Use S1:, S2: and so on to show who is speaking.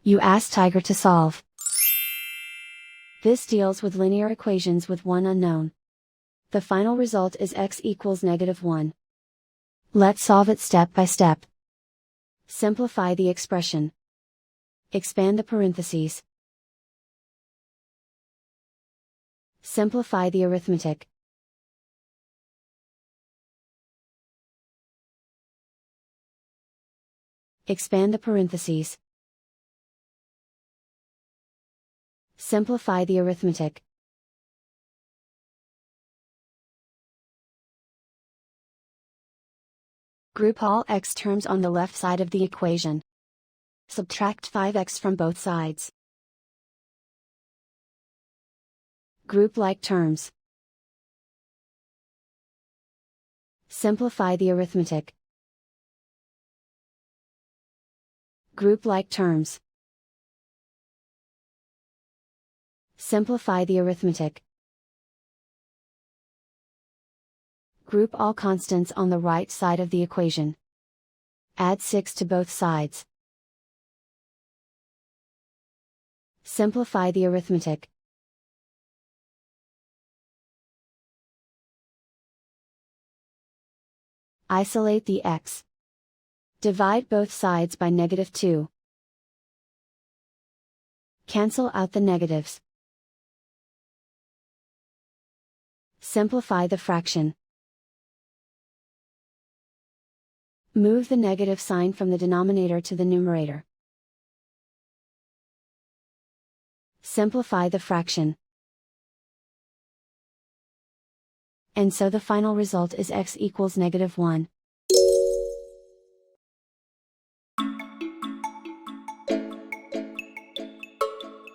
S1: You ask Tiger to solve. This deals with linear equations with one unknown. The final result is x equals -1. Let's solve it step by step. Simplify the expression. Expand the parentheses. Simplify the arithmetic. Expand the parentheses. Simplify the arithmetic. Group all x terms on the left side of the equation. Subtract 5x from both sides. Group like terms. Simplify the arithmetic. Group like terms. Simplify the arithmetic. Group all constants on the right side of the equation. Add 6 to both sides. Simplify the arithmetic. Isolate the x. Divide both sides by -2. Cancel out the negatives. Simplify the fraction. Move the negative sign from the denominator to the numerator. Simplify the fraction. And so the final result is x equals -1.